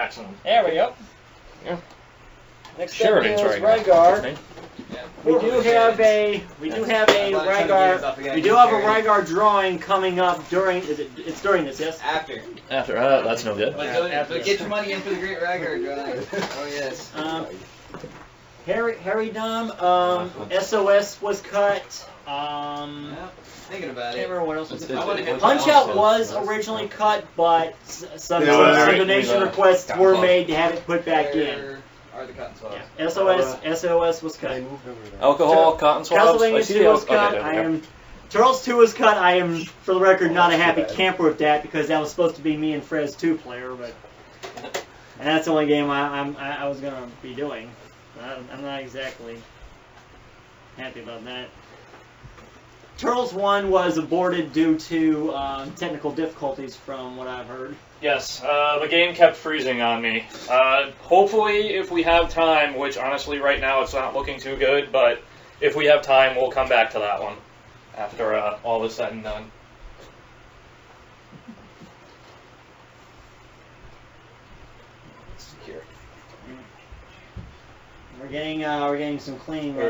Excellent. There we go. Yeah. Next Sheridan's up is right. Rygar. We do have a Rygar. We do have a Rygar drawing coming up during. It's during this, yes? After. After that's no good. But get your money in for the Great Rygar drawing. Oh yes. Harry Dom. SOS was cut. Thinking about Can't it. remember what else was cut. Punch Punch Out was originally cut, but some donation requests were made to have it put back in. Are the cotton swabs? Yeah. SOS was cut. Alcohol, cotton swabs. Castlevania 2 was cut. Turtles 2 was cut. I am, for the record, not a happy camper with that because that was supposed to be me and Frez 2-player, but and that's the only game I was gonna be doing. I'm not exactly happy about that. Turtles 1 was aborted due to technical difficulties, from what I've heard. Yes, the game kept freezing on me. Hopefully, if we have time, which honestly right now it's not looking too good, but if we have time, we'll come back to that one after all is said and done. Here. We're getting some cleaning for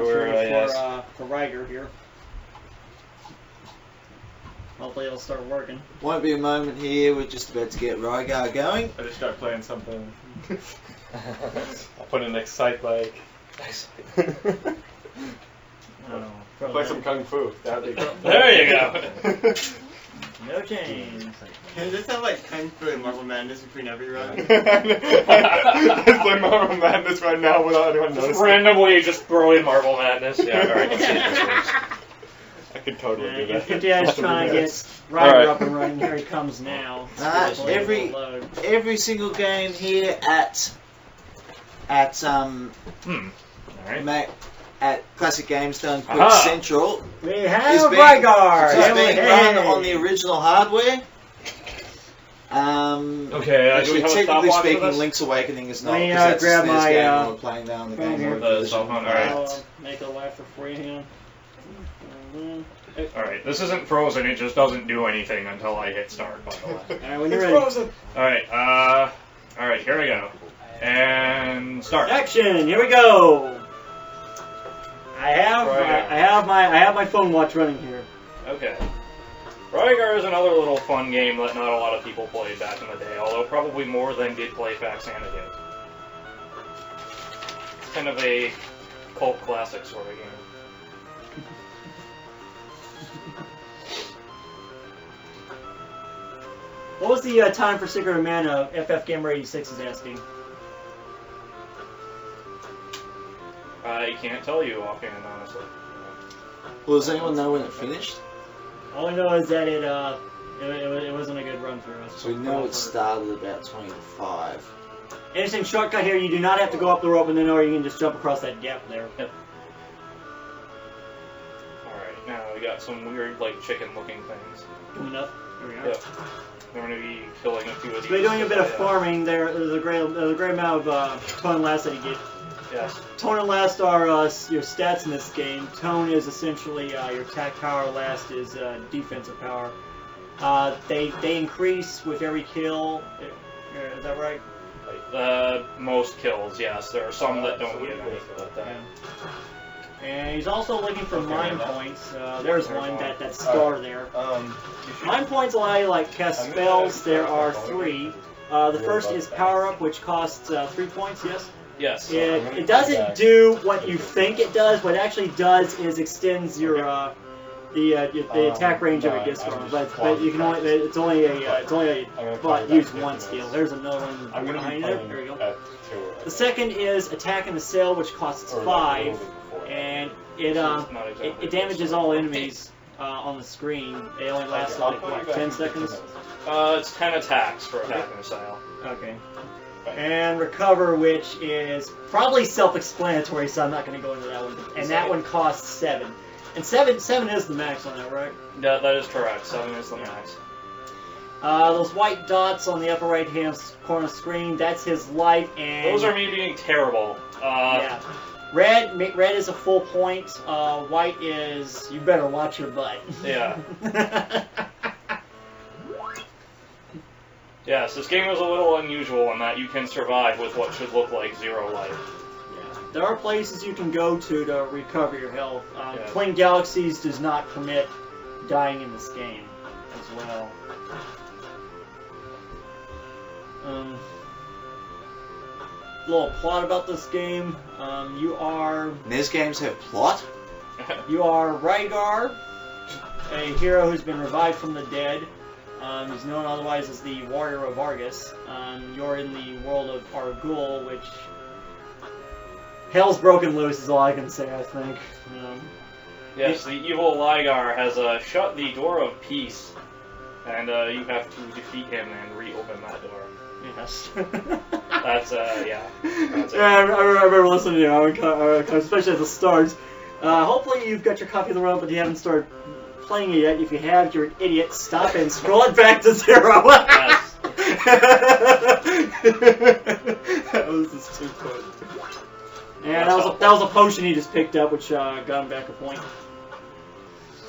Rygar here. Hopefully it'll start working. Won't be a moment here. We're just about to get Rygar going. I just started playing something. I'll put in Excite like. Play some Kung Fu. That'd be cool. There you go. No change. Does this sound like Kung Fu and Marvel Madness between every run? It's like Marvel Madness right now without anyone noticing. Randomly just throw in Marvel Madness. Yeah, alright, let's see if this works. I could totally do that. Emptyeye trying to get Rygar up and running. Here he comes now. Every single game here at Classic Games Done Quick Central we have Rygar. It's being run on the original hardware. Okay, actually, technically speaking, Link's Awakening is not, because that's grab SNES my, game and we're playing that on the game mode version. I'll make a lifer for you. Hang on. Alright, this isn't frozen, it just doesn't do anything until I hit start, by the way. Alright, when you're ready. Frozen. Alright, here we go. And start. Action, here we go. I have my phone watch running here. Okay. Rygar is another little fun game that not a lot of people played back in the day, although probably more than did play Faxanada. It's kind of a cult classic sort of game. What was the time for Secret of Mana? FF Gamer 86 is asking. I can't tell you offhand, honestly. Well, does anyone know when it finished? All I know is that it wasn't a good run through. So we know it started about 20 to 5. Interesting shortcut here. You do not have to go up the rope and then, or you can just jump across that gap there. Yep. Alright, now we got some weird, like, chicken-looking things. Coming up. Here we go. Yep. We're going to be killing a few of these. So we're doing a bit of farming. There's a great amount of tone and last that you get. Yes. Tone and last are your stats in this game. Tone is essentially your attack power. Last is defensive power. They increase with every kill. Is that right? Most kills, yes. There are some that don't get anything like that. Yeah. And he's also looking for mind points. There's one, that star there. Mind points allow you to cast spells. There are 3. The first is power up, which costs 3 points. Yes. Yes. It doesn't do what you think it does. What it actually does is extends your the attack range of your discard. But you can only it's only use one skill. There's another one behind there. There we go. The second is attack in the cell, which costs 5, and it damages all enemies on the screen. They only last like what, 10 seconds. It's 10 attacks for attacking the cell. Okay. And recover, which is probably self-explanatory, so I'm not going to go into that one. And that one costs 7. And 7 is the max on that, right? Yeah, that is correct. 7 is the max. Those white dots on the upper right-hand corner of the screen, that's his life, and... Those are me being terrible. Yeah. Red is a full point. White is, you better watch your butt. Yeah. Yes, this game is a little unusual in that you can survive with what should look like 0 life. Yeah. There are places you can go to recover your health. Yes. Twin Galaxies does not permit dying in this game as well. Little plot about this game. NES games have plot? You are Rygar, a hero who's been revived from the dead. He's known otherwise as the Warrior of Argus. You're in the world of Argul, which... Hell's broken loose is all I can say, I think. Yes, the evil Rygar has shut the door of peace, and you have to defeat him and reopen that door. Yes. That's, yeah. That's it. Yeah, I remember listening to you, especially at the start. Hopefully you've got your copy of the world, but you haven't started playing it yet. If you have, you're an idiot. Stop and scroll it back to 0. Yes. That was just too good. Yeah, that was a potion he just picked up, which got him back a point.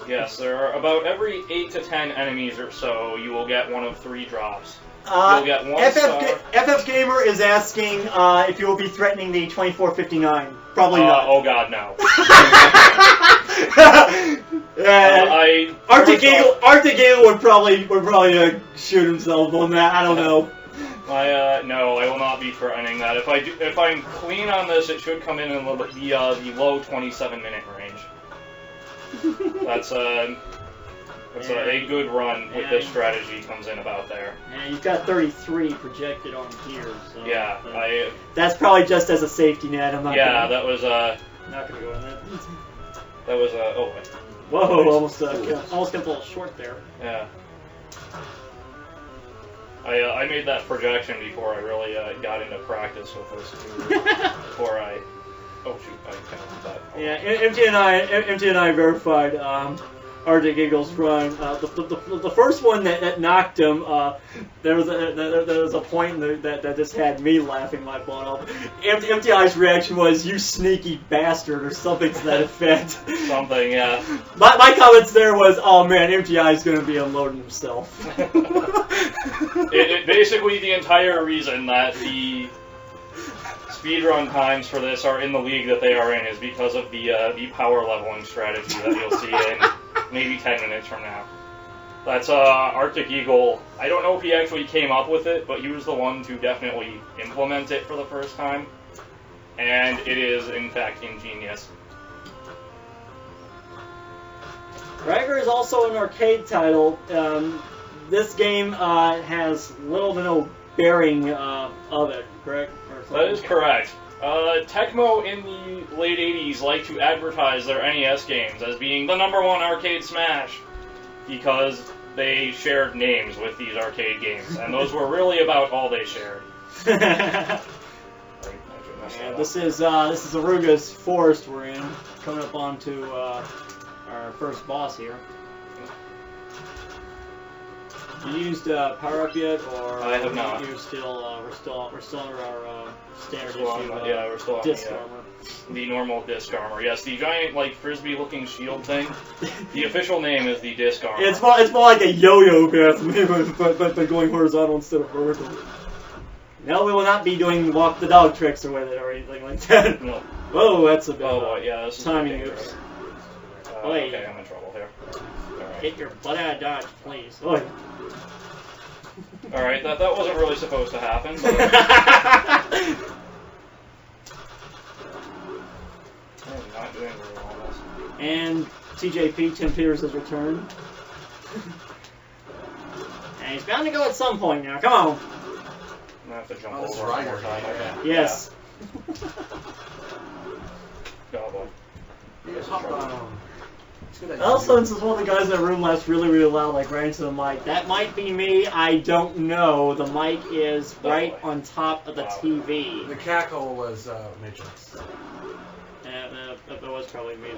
Yes, there are about every 8 to 10 enemies or so, you will get one of 3 drops. You'll get 1 star. FF Gamer is asking if you will be threatening the 2459. Probably not. Oh god, no. Arctic Eagle would probably shoot himself on that. I don't know. No, I will not be threatening that. If I'm clean on this, it should come in the low 27-minute range. That's a good run with this strategy comes in about there. Yeah, you've got 33 projected on here. So yeah, that's probably just as a safety net. I'm not. Yeah, that was not gonna go in that. That was Whoa! Almost got a little short there. Yeah. I made that projection before I really got into practice with this. Before I. Oh shoot! I found that. Yeah, MT and I verified Arctic Eagle's run. The first one that knocked him, there was a point that just had me laughing my butt off. Emptyeye's reaction was, "You sneaky bastard," or something to that effect. Something, yeah. My comments there was, "Oh man, Emptyeye's going to be unloading himself." It basically the entire reason that the speedrun times for this are in the league that they are in is because of the power leveling strategy that you'll see in maybe 10 minutes from now. That's Arctic Eagle. I don't know if he actually came up with it, but he was the one to definitely implement it for the first time. And it is, in fact, ingenious. Rygar is also an arcade title. This game has little to no bearing of it, correct? That is correct. Tecmo in the late 80s liked to advertise their NES games as being the #1 arcade smash because they shared names with these arcade games, and those were really about all they shared. Yeah, this is Aruga's forest we're in, coming up onto our first boss here. You used power up yet, or I have not. We're still under our standard issue. Yeah, we're still on disc armor. The normal disc armor. Yes, the giant like frisbee-looking shield thing. The official name is the disc armor. It's more like a yo-yo path, but going horizontal instead of vertical. No, we will not be doing walk the dog tricks with it or anything like that. No. Whoa, that's a bit. Yeah, this is timing dangerous. oops. Okay, I'm in trouble here. Get your butt out of dodge, please. Oi. Alright, that wasn't really supposed to happen. But I'm not doing very well on this. And TJP, Tim Peters, has returned. And he's bound to go at some point now. Come on. I'm gonna have to jump over one more time. Yes. God, boy. Also, since one of the guys in the room laughs really, really loud, like right into the mic, that might be me. I don't know. The mic is right on top of the TV. The cackle was Matrix. It was probably me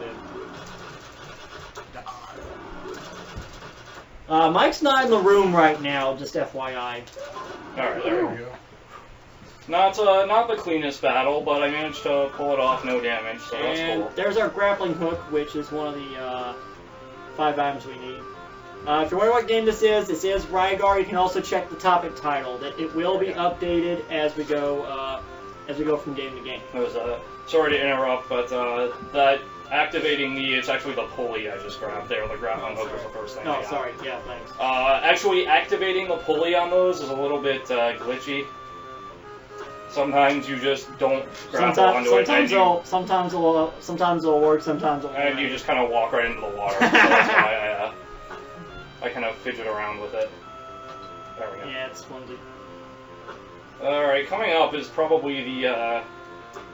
then. Mike's not in the room right now, just FYI. Alright, there we go. Not the cleanest battle, but I managed to pull it off, no damage, so that's cool. And there's our grappling hook, which is one of the 5 items we need. If you're wondering what game this is Rygar. You can also check the topic title. That it will be updated as we go from game to game. Sorry to interrupt, but that activating it's actually the pulley I just grabbed there. The grab unhook was the first thing. Oh, sorry. Yeah, thanks. Actually, activating the pulley on those is a little bit glitchy. Sometimes you just don't grab onto it. Sometimes it'll work. Sometimes it'll. And you just kind of walk right into the water. So that's why I kind of fidget around with it. There we go. Yeah, it's flimsy. Alright, coming up is probably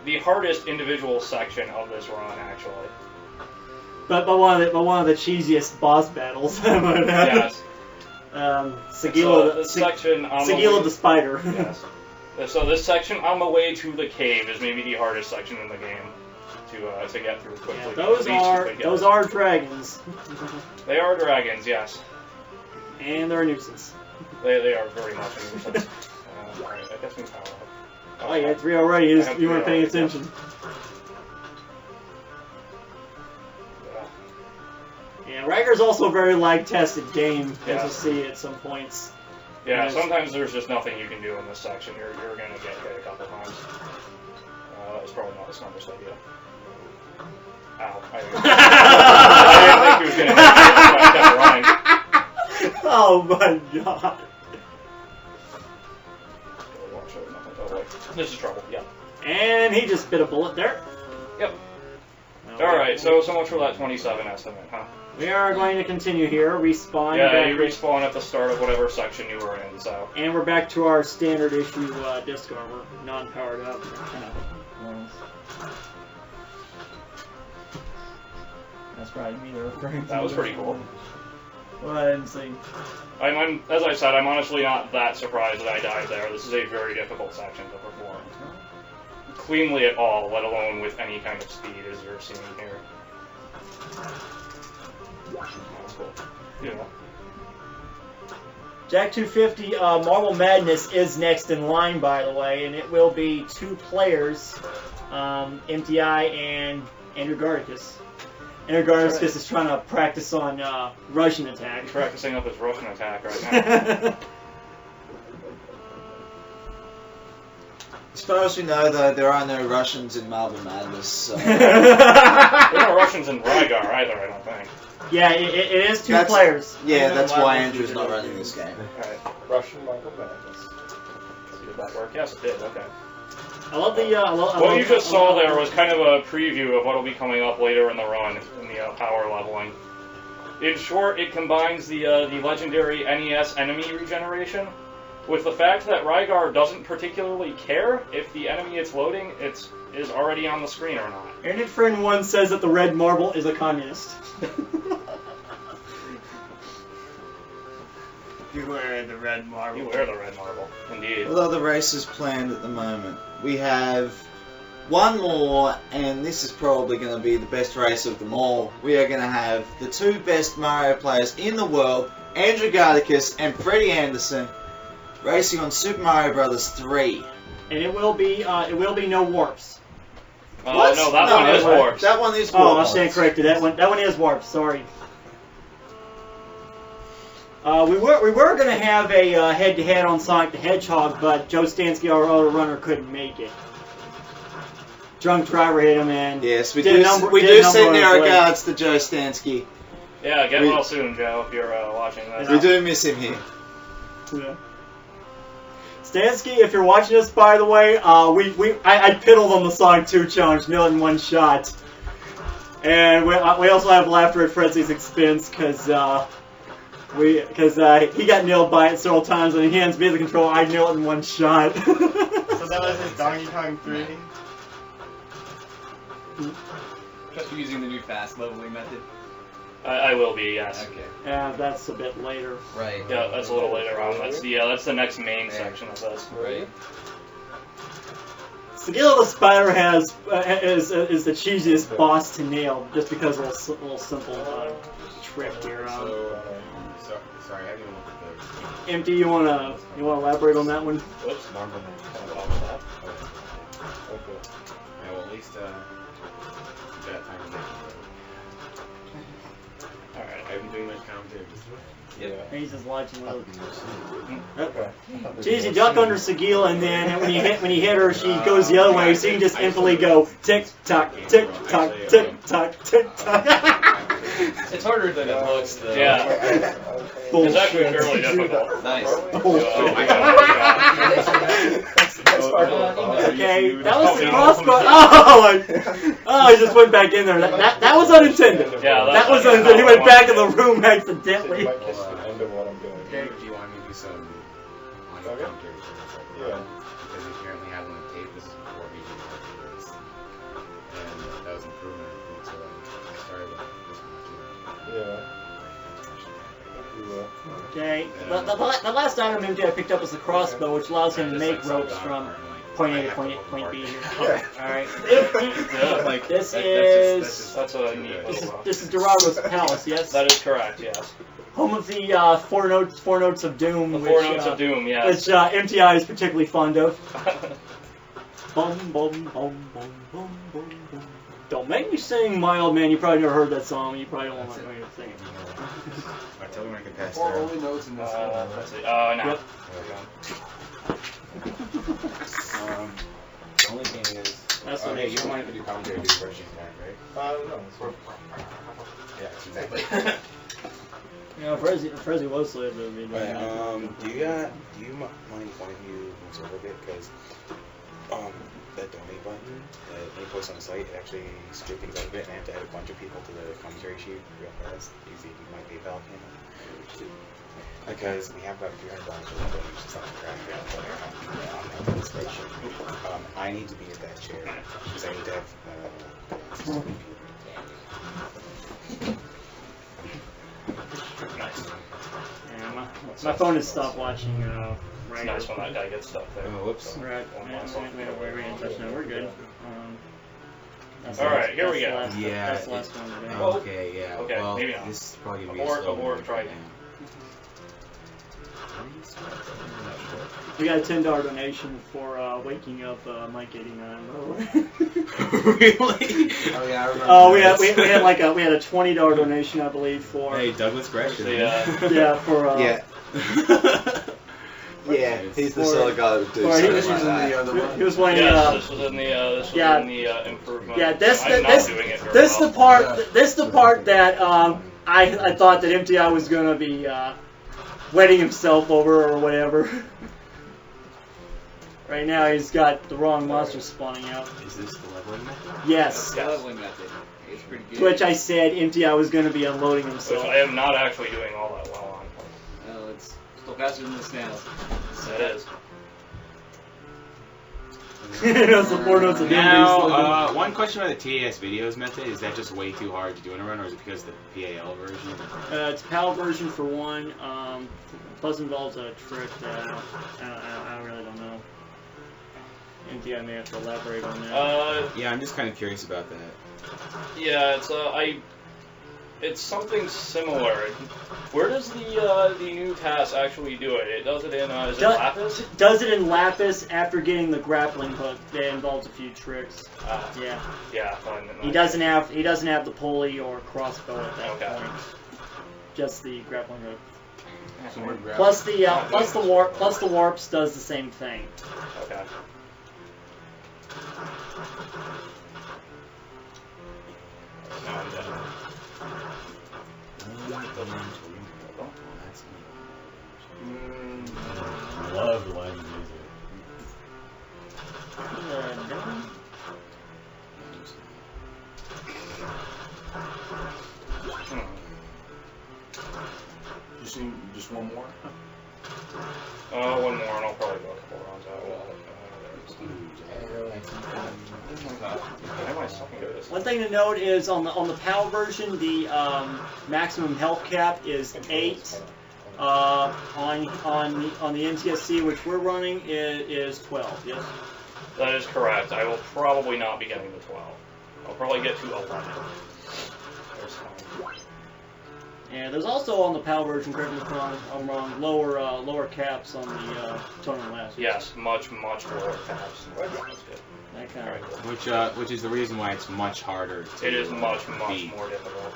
the hardest individual section of this run, actually. But one of the cheesiest boss battles. Yes. Sigilo the spider. Yes. So this section on the way to the cave is maybe the hardest section in the game to get through quickly. Yeah, those are dragons. They are dragons, yes. And they're a nuisance. They are very much a nuisance. Alright, I guess we power up. Oh, you had 3 already. You weren't paying attention. Yeah, Rygar's also a very lag-tested game, as you'll see at some points. Yeah, sometimes there's just nothing you can do in this section. You're going to get hit a couple times. That was probably not the smartest idea. Ow. I didn't think he was going to hit me, so I kept running. Oh my god. This is trouble, yeah. And he just bit a bullet there. Yep. Alright, so much for that 27 estimate, huh? We are going to continue here, respawn. Yeah, you respawn at the start of whatever section you were in, so. And we're back to our standard issue disc armor, non-powered up. That's probably me they're referring to. That was pretty cool. Well, I didn't see. As I said, I'm honestly not that surprised that I died there. This is a very difficult section to perform. Cleanly at all, let alone with any kind of speed as you're seeing here. That's cool. Yeah. Jack 250 Marble Madness is next in line, by the way, and it will be 2 players, Emptyeye and Andrew Gardicus. Andrew Gardicus is trying to practice on Russian attack. He's practicing up his Russian attack right now. As far as we know, though, there are no Russians in Marble Madness, so... There are no Russians in Rygar either, I don't think. Yeah, it is 2 players. Yeah, that's why Andrew's not running this game. Alright. Russian Marble Madness. Did that work? Yes, it did, okay. I love the... what you just saw there was kind of a preview of what will be coming up later in the run, in the power leveling. In short, it combines the legendary NES enemy regeneration with the fact that Rygar doesn't particularly care if the enemy it's loading is already on the screen or not. Internet Friend 1 says that the red marble is a communist. You wear the red marble. You wear the red marble, indeed. What other races planned at the moment? We have one more, and this is probably going to be the best race of them all. We are going to have the 2 best Mario players in the world, Andrew Gardicus and Freddie Anderson, racing on Super Mario Bros. 3. And it will be no warps. Oh, no, that one is warps. That one is warps. Oh, I'll stand corrected. That one is warps. Sorry. We were going to have a head-to-head on Sonic the Hedgehog, but Joe Stansky, our other runner, couldn't make it. Drunk driver hit him, and yes, we do send our regards to Joe Stansky. Yeah, get well soon, Joe, if you're watching this. We do miss him here. Yeah. Stansky, if you're watching this, by the way, I piddled on the Sonic 2 challenge, nailing in one shot. And we also have laughter at Fredzy's expense, because he got nailed by it several times, and he hands me the controller, I nailed it in one shot. So that was his Donkey Kong 3? Just using the new fast leveling method? I will be, yes. Okay. Yeah, that's a bit later. Right. Yeah, that's a little later on. That's the next main section of this. Right. Sigilo the Spider is the cheesiest boss to nail, just because of a little simple trick here. Sorry, I didn't look at the... Empty, you wanna elaborate on that one? Whoops. Marble Madness. Okay. Yeah, well, at least that time. Alright, doing much commentary. Yeah. He's just watching little. Okay. Jeez, you duck under Sagil, and then when you hit her, she goes the other way, so you can just infinitely go tick tock, tick tock, tick tock, tick tock. It's harder than it looks, though. Yeah. It's actually fairly difficult. Nice. Okay, that was the crossbow. Oh, he just went back in there. That was unintended. Yeah, that was unintended. He went back in the room accidentally. Might kiss the end of what I'm doing. Do you want me to do some audio Okay. commentary? Yeah. Because we currently have on tape, this is before we did this. And that was improvement. So I started with this one too. Yeah. You will. Okay, the last item Emptyeye picked up was the crossbow, which allows him to make ropes from point A to point B here. Alright. Yeah. This is That's a neat little this is Durago's palace, yes? That is correct, yes. Home of the four notes of doom, The which, four notes of doom, which yes. Emptyeye is particularly fond of. Bum bum bum bum bum bum bum. Don't make me sing, my old man. You probably never heard that song. You probably don't want me to sing it. Alright, tell me when I can pass Four through. only notes in this Let's see. Now. Yep. The only thing is, That's what hey, you don't want to do commentary, do version time, right? No. Yeah, exactly. Yeah, Frezzy was slated to be doing Right, that. do you mind if one of you moves over a bit? Because that donate button that they post on the site, it actually screwed things up a bit, and I have to add a bunch of people to the commentary sheet real fast using my PayPal payment. Because we have about $300 worth of donations on the track on that spreadsheet. I need to be at that chair because I need to have Yeah, my phone has stopped watching. It's nice when that guy gets stuck there. Oh, whoops. Right. We didn't touch that. We're good. Alright, here we go. That's the last one today. Okay, yeah. Okay, well, maybe not. this is probably gonna be Abort, try again. We got a $10 donation for waking up Mike 89. Really? Oh yeah, I remember. Oh, we had a $20 donation, I believe, for Hey, Douglas Gresham. yeah for Yeah. Yeah, he's the sort of guy that would do Or something this like was in that. the other one. he was one. Yes, this was in the improvement. Yeah, this I'm not doing it very this well. the part that I thought that Emptyeye was gonna be wetting himself over or whatever. Right now he's got the wrong monster spawning out. Is this the leveling method? Yes. Yes. Leveling method. It's pretty good. To which I said Emptyeye was gonna be unloading Which himself. I am not actually doing all that well on. No, it's still faster than the snails. It is. That's the four notes of doom. Now, one question about the TAS videos method, is that just way too hard to do in a run, or is it because of the PAL version? It's PAL version for one. Plus involves a trick that I really don't know. Emptyeye may have to elaborate on that. Yeah, I'm just kind of curious about that. Yeah, it's something similar. Where does the new task actually do it? It does it in is it Lapis? Does it in Lapis after getting the grappling hook that involves a few tricks. Yeah. Yeah. Fine, He doesn't have the pulley or crossbow at that Okay. point. Just the grappling hook. So we're grabbing. Plus the warps does the same thing. Okay. Now I'm done. I love the line music. Just one more? One more, and I'll probably go a couple rounds out. Why am I sucking at this? One thing to note is on the PAL version, the maximum health cap is 8. On the NTSC, which we're running, is 12. Yes. That is correct. I will probably not be getting to 12. I'll probably get to 11. There's fine. And there's also on the PAL version, correct me if I'm wrong, lower caps on the totem last. Yes, much lower caps. That's good. That kind Very of. cool. Which is the reason why it's much harder to It is much beat. more difficult.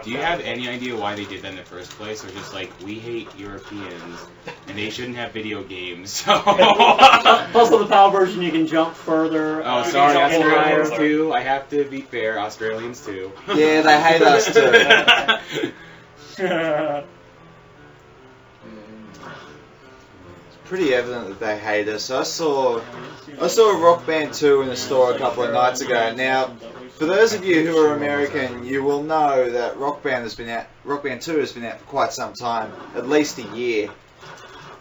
Do you have any idea why they did that in the first place, or just like we hate Europeans and they shouldn't have video games? So. Plus, on the PAL version, you can jump further. Oh, you sorry, can jump Australians higher. too. I have to be fair, Australians too. Yeah, they hate us too. Pretty evident that they hate us. I saw Rock Band 2 in the store a couple of nights ago. Now, for those of you who are American, you will know that Rock Band 2 has been out for quite some time, at least a year.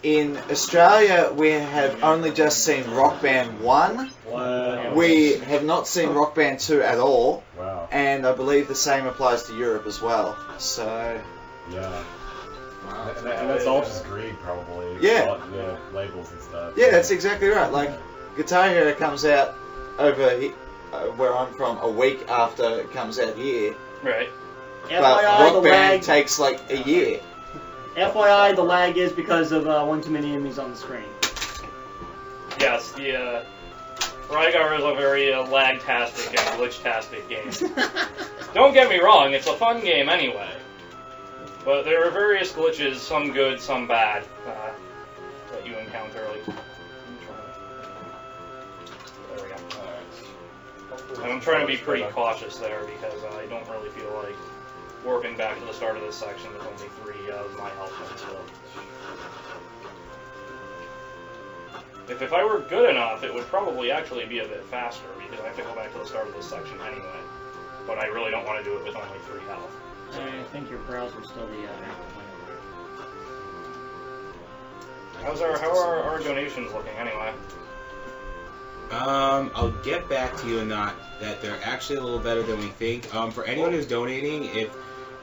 In Australia, we have only just seen Rock Band 1. Wow. We have not seen Rock Band 2 at all. Wow. And I believe the same applies to Europe as well. So, Yeah. And that's all just greed, probably. Yeah. All, labels and stuff. yeah, that's exactly right. Like, Guitar Hero comes out over where I'm from a week after it comes out here. Right. But FYI, the Rock Band lag. takes like a year. FYI, the lag is because of one too many enemies on the screen. Yes, the Rygar is a very lag-tastic and glitch-tastic game. Don't get me wrong, it's a fun game anyway. But there are various glitches, some good, some bad, that you encounter. Like, there we go. And I'm trying to be pretty cautious there because I don't really feel like warping back to the start of this section with only 3 of my health points still. If I were good enough, it would probably actually be a bit faster because I have to go back to the start of this section anyway. But I really don't want to do it with only 3 health. I think your browser's still the How are our donations looking anyway? I'll get back to you on that they're actually a little better than we think. For anyone who's donating, if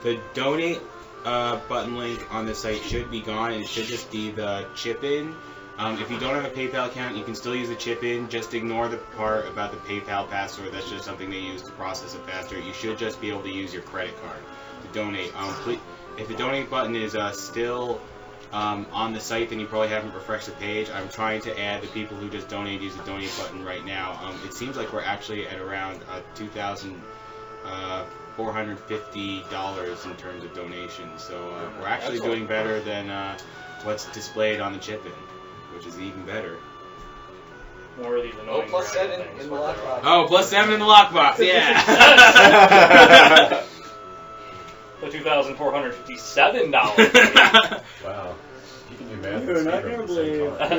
the donate button link on the site should be gone, and it should just be the chip in. If you don't have a PayPal account, you can still use the chip in. Just ignore the part about the PayPal password. That's just something they use to process it faster. You should just be able to use your credit card to donate. If the donate button is still on the site, then you probably haven't refreshed the page. I'm trying to add the people who just donate use the donate button right now. It seems like we're actually at around $2,450 in terms of donations. So we're actually doing better than what's displayed on the chip in, which is even better. More of these annoying plus dragon 7 things, in the but lockbox. Oh, plus 7 in the lockbox, yeah! The $2,457. Wow. You can do math. You're and not speed gonna at the same believe. time.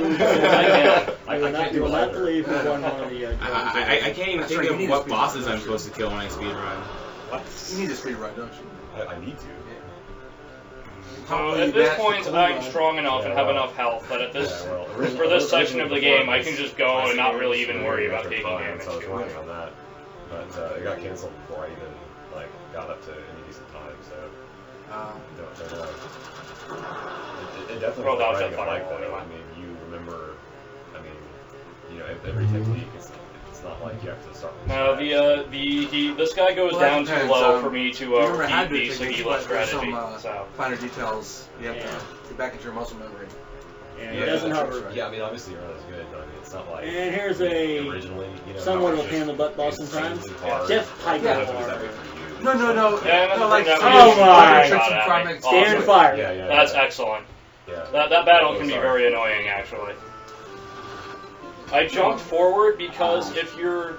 I You will not believe who won one of the I can't even think of what bosses I'm supposed to kill when I speedrun. What? You need to speedrun, don't you? I need to. So at this point, I'm strong enough and have enough health that at this, for this section of the game, I can just go and not really even worry about taking damage. So I was working on that, but it got canceled before I even got up to any decent time. So don't know. It definitely Well, was dodge riding that a bike fireball though. anyway. I mean, you remember. I mean, every technique. It's not like you have to start. No, this guy goes down too low for me to repeat the Sagila strategy. So. Finer details. You have to get back into your muscle memory. And it doesn't hover. Yeah, I mean, obviously you're not as good, but I mean, it's not like. And here's a originally, somewhat of a pain in the butt boss sometimes. Jeff Piker. No. Yeah, no, like, oh my God. Stand fire. Yeah. That's excellent. Yeah. That battle can be very annoying, actually. I jumped forward because if you're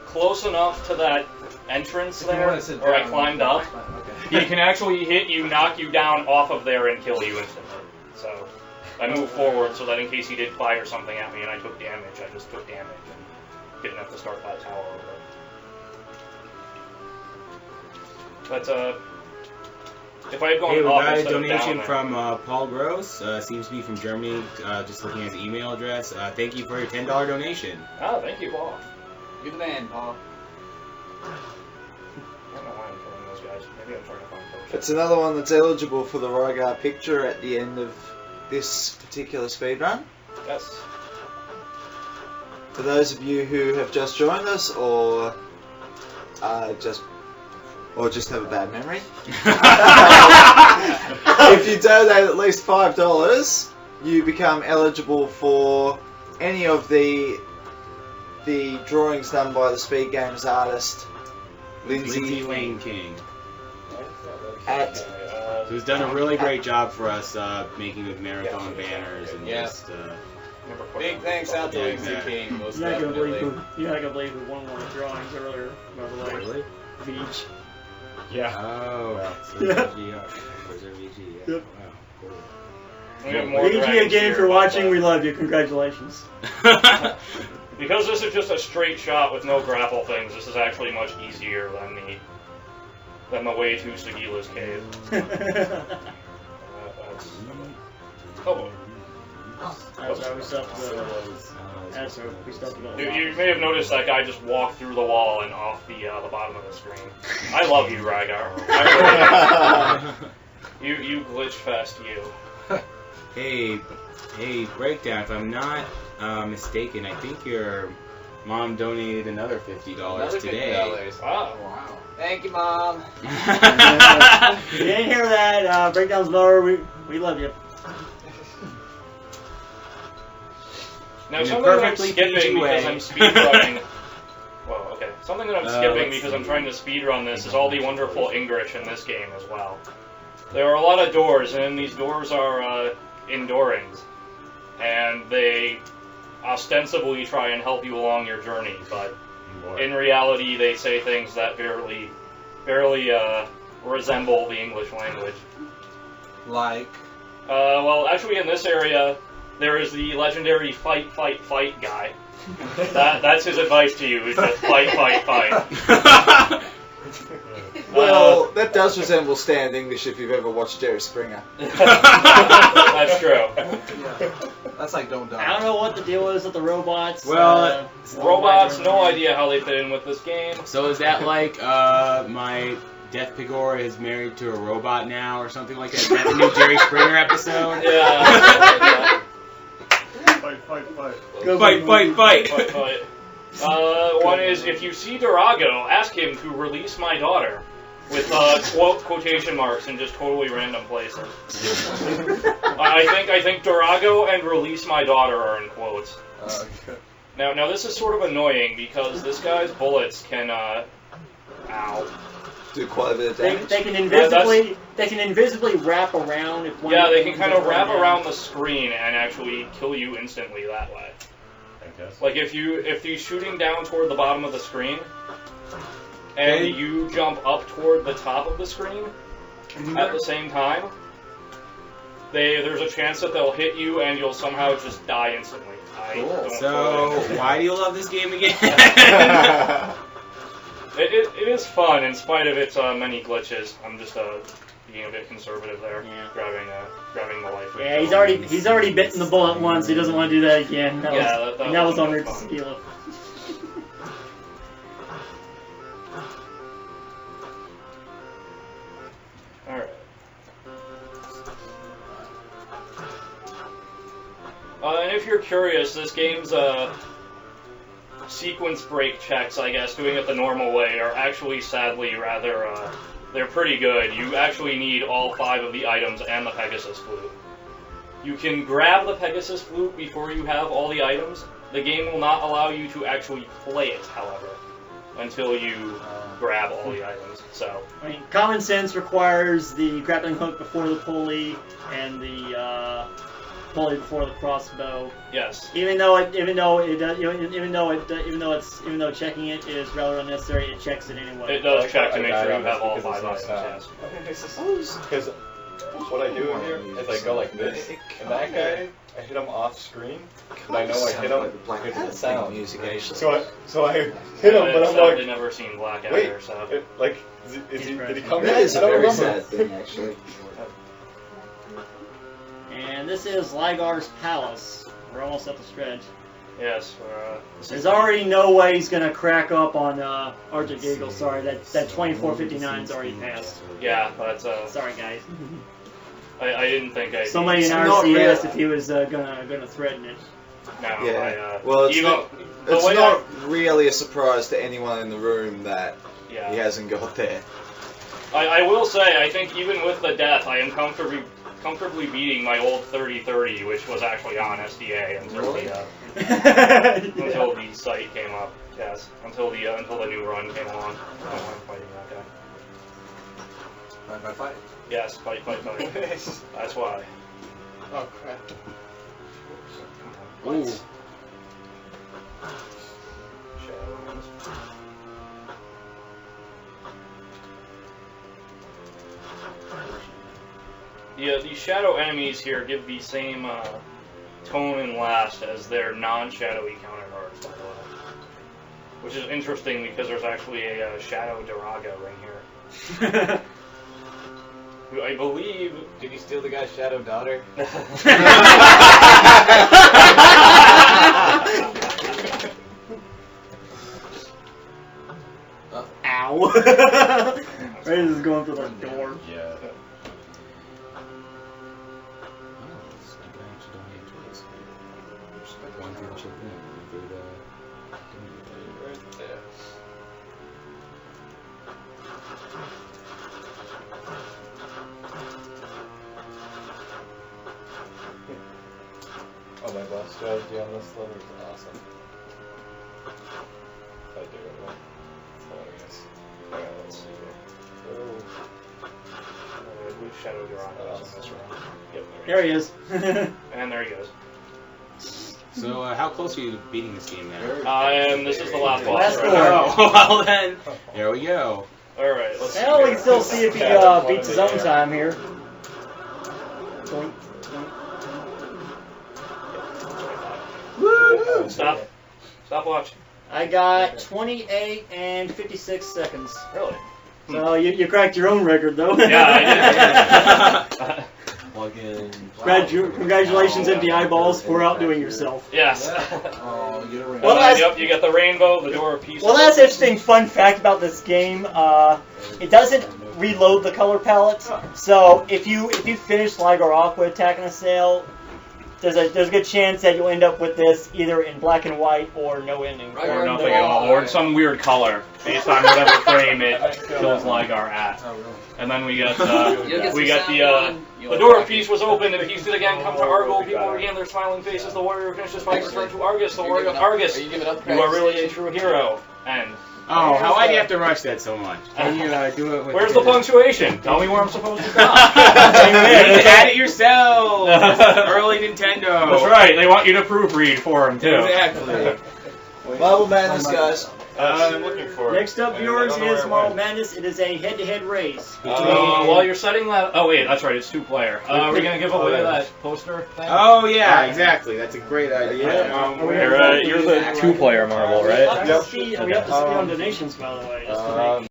close enough to that entrance there, where I climbed up, he can actually hit you, knock you down off of there, and kill you instantly. So I moved forward so that in case he did fire something at me and I took damage, I just took damage and didn't have to start that tower over. But if I had gone Hey, we up got a instead of donation down, from Paul Gross. Seems to be from Germany. Just looking at his email address. Thank you for your $10 donation. Oh, thank you, Paul. You're the man, Paul. I don't know why I'm killing those guys. Maybe I'm trying to find potions. It's another one that's eligible for the Rygar picture at the end of this particular speedrun. Yes. For those of you who have just joined us or just have a bad memory. If you donate at least $5, you become eligible for any of the drawings done by the Speed Games artist Lindsay Lane King. at Who's done a really great job for us making the marathon banners and just. Big thanks out to Exit King. Most You're not gonna believe definitely. you're not gonna believe who won one of the drawings earlier, by the way. Really? Veej. Yeah. Oh. So Yeah. VG, where's our VG? Yeah. Yep. Wow. Cool. We have more VG dragons again here, for but, watching. We love you. Congratulations. Because this is just a straight shot with no grapple things, this is actually much easier than the way to Sagila's cave. Oh. That's how we stuffed the. That's how we stuffed the. You may have noticed that guy just walked through the wall and off the bottom of the screen. I love you, Rygar. You glitch fest, you. Hey, Breakdown, if I'm not mistaken, I think your mom donated another $50 Another today. $50. Wow. Wow. Thank you, Mom. You didn't hear that, Breakdown's lower. We love you. Now, In a something that I'm perfectly skipping PG because way. I'm speedrunning. Well, okay. Something that I'm skipping let's because see. I'm trying to speedrun this is all the wonderful English in this game as well. There are a lot of doors, and these doors are endurings, and they ostensibly try and help you along your journey, but in reality they say things that barely resemble the English language. Like. Well, actually in this area, there is the legendary fight, fight, fight guy. That's his advice to you, is just fight, fight, fight. well, that does resemble standard English if you've ever watched Jerry Springer. That's true. Yeah. That's like don't die. I don't know what the deal is with the robots. Well, Robots, no idea how they fit in with this game. So is that like my Death Pigora is married to a robot now or something like that? Is that the new Jerry Springer episode? Yeah. Fight, fight, fight. Fight, fight, fight! But, one is, if you see Durago, ask him to release my daughter. With quotation marks in just totally random places. I think Durago and release my daughter are in quotes. Okay. Now this is sort of annoying because this guy's bullets can ow. Do quite a bit of damage. They can invisibly wrap around if one. Yeah, they can of kind them of goes wrap down. around the screen and actually kill you instantly that way. Like if you're shooting down toward the bottom of the screen, and you jump up toward the top of the screen at the same time, there's a chance that they'll hit you and you'll somehow just die instantly. So, why do you love this game again? It is fun in spite of its many glitches. I'm just being a bit conservative there, grabbing the life. Yeah, he's already bitten the bullet once. He doesn't want to do that again. That was on route to Sagila. Alright. And if you're curious, this game's sequence break checks, I guess, doing it the normal way, are actually sadly rather, they're pretty good. You actually need all 5 of the items and the Pegasus flute. You can grab the Pegasus flute before you have all the items. The game will not allow you to actually play it, however, until you grab all the items. So, I mean, common sense requires the grappling hook before the pulley and the pulley before the crossbow. yes. Even though checking it is rather unnecessary, it checks it anyway. It does check to make sure you have all 5 items, yes. Because what I do here is I go like this, and that guy, I hit him off screen, but I know I hit him because of the sound. Music actually. So I hit him, but I'm I've like, never seen Blackadder, wait, so. did he come That back? is a I don't very remember. sad thing, actually. And this is Rygar's Palace. We're almost at the stretch. Yes, There's already no way he's gonna crack up on Arctic Eagle. Sorry, that 2459's already passed. yeah, but Sorry, guys. I didn't think I'd. Somebody in not RC really- asked if he was gonna threaten it. No, Yeah. Well, it's even, not. the It's way not really a surprise to anyone in the room that yeah. he hasn't got there. I will say, I think even with the death, I am comfortably beating my old 3030, which was actually on SDA until until the site came up. Yes, until the new run came along. I don't mind fighting that guy. Fight. Yes, fight. That's why. Oh crap. What? Yeah, these shadow enemies here give the same tone and last as their non-shadowy counterparts, by the way. Which is interesting because there's actually a Shadow Daraga right here. Who I believe... Did you steal the guy's shadow daughter? Ow! Ray is going for the door. Yeah. Right there. Oh, my boss strategy on this level is awesome. I do it well. It's hilarious. Alright, let's see here. I believe Shadow Daraga is in this round. Yep, There he is. And there he goes. So, how close are you to beating this game now? This is the last boss. Last right? door. Oh, well then, here we go. Alright, let's see. Well, we here. can still see if he beats his own time here. Boink, boink. Woo! Stop watching. I got 28 and 56 seconds. Really? So you cracked your own record, though. Yeah, I did. Plug in. Congratulations, Emptyeye balls, for outdoing yourself. Yes. Oh, you don't Well, that's- Yep, you got the rainbow, the door of peace. Well, that's an interesting fun fact about this game. It doesn't reload the color palette, so if you finish Rygar off with Attack on a Sail, there's a good chance that you'll end up with this either in black and white or no ending. Or nothing at all, or some weird color based on whatever frame it kills Rygar at. Oh, really? And then we got get we some got sound the door of peace was open, and peace did again come to Argol. People regained their smiling faces. The warrior finished his fight, returned to Argus. The warrior of Argus. Are you giving up? You are really a true hero. And Oh, how why'd you have to rush that so much? Can you do it with where's the punctuation? Tell me where I'm supposed to stop. Add it yourself! Early Nintendo! That's right. They want you to proofread for them too. Exactly. Marble Madness, guys. I'm looking for it. Next up, yours is Marble Madness. It is a head-to-head race. While you're setting that, oh wait, that's right, it's 2-player. We're gonna give away that poster thing. Oh yeah, exactly. That's a great idea. You're the 2-player marble, right? We have to see on donations, by the way. Just to make